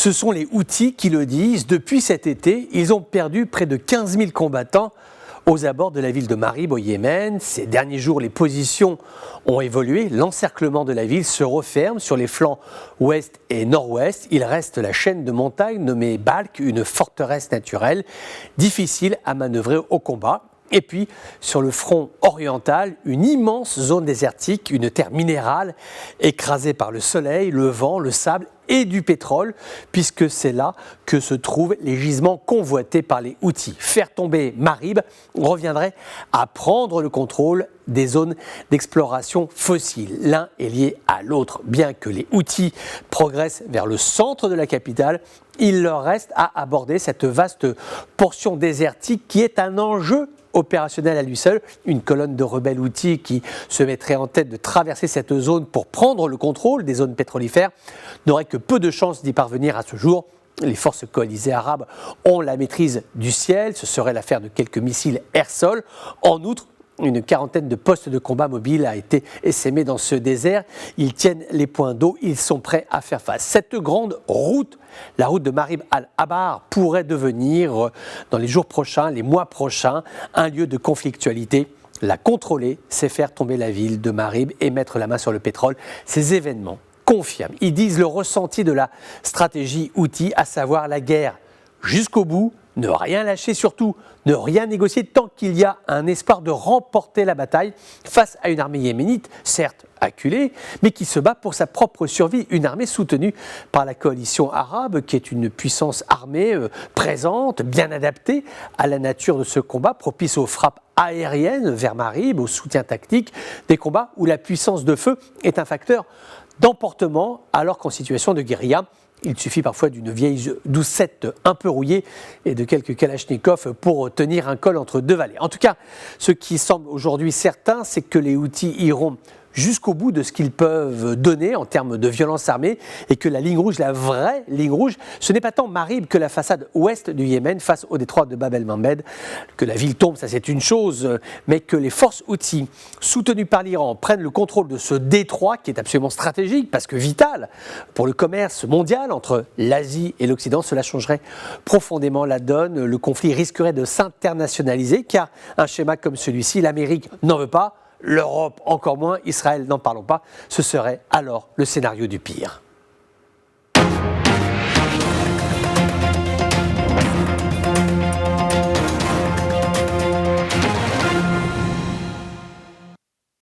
Ce sont les Houthis qui le disent. Depuis cet été, ils ont perdu près de 15 000 combattants aux abords de la ville de Marib au Yémen. Ces derniers jours, les positions ont évolué. L'encerclement de la ville se referme sur les flancs ouest et nord-ouest. Il reste la chaîne de montagnes nommée Balk, une forteresse naturelle, difficile à manœuvrer au combat. Et puis, sur le front oriental, une immense zone désertique, une terre minérale écrasée par le soleil, le vent, le sable et du pétrole, puisque c'est là que se trouvent les gisements convoités par les Houthis. Faire tomber Marib reviendrait à prendre le contrôle des zones d'exploration fossile. L'un est lié à l'autre. Bien que les Houthis progressent vers le centre de la capitale, il leur reste à aborder cette vaste portion désertique qui est un enjeu opérationnel à lui seul. Une colonne de rebelles Houthis qui se mettrait en tête de traverser cette zone pour prendre le contrôle des zones pétrolifères n'aurait que peu de chances d'y parvenir à ce jour. Les forces coalisées arabes ont la maîtrise du ciel, ce serait l'affaire de quelques missiles air-sol. En outre, une quarantaine de postes de combat mobiles a été essaimé dans ce désert. Ils tiennent les points d'eau, ils sont prêts à faire face. Cette grande route, la route de Marib al-Abar, pourrait devenir, dans les jours prochains, les mois prochains, un lieu de conflictualité. La contrôler, c'est faire tomber la ville de Marib et mettre la main sur le pétrole. Ces événements confirment, ils disent le ressenti de la stratégie Houthi, à savoir la guerre jusqu'au bout, ne rien lâcher, surtout ne rien négocier tant qu'il y a un espoir de remporter la bataille face à une armée yéménite, certes acculée, mais qui se bat pour sa propre survie. Une armée soutenue par la coalition arabe, qui est une puissance armée présente, bien adaptée à la nature de ce combat, propice aux frappes aériennes vers Marib, au soutien tactique, des combats où la puissance de feu est un facteur d'emportement, alors qu'en situation de guérilla, il suffit parfois d'une vieille doucette un peu rouillée et de quelques kalachnikovs pour tenir un col entre deux vallées. En tout cas, ce qui semble aujourd'hui certain, c'est que les Houthis iront jusqu'au bout de ce qu'ils peuvent donner en termes de violence armée et que la ligne rouge, la vraie ligne rouge, ce n'est pas tant Marib que la façade ouest du Yémen face au détroit de Bab el-Mandeb. Que la ville tombe, ça c'est une chose, mais que les forces Houthis, soutenues par l'Iran, prennent le contrôle de ce détroit qui est absolument stratégique parce que vital pour le commerce mondial entre l'Asie et l'Occident, cela changerait profondément la donne. Le conflit risquerait de s'internationaliser car un schéma comme celui-ci, l'Amérique n'en veut pas, l'Europe encore moins, Israël n'en parlons pas, ce serait alors le scénario du pire.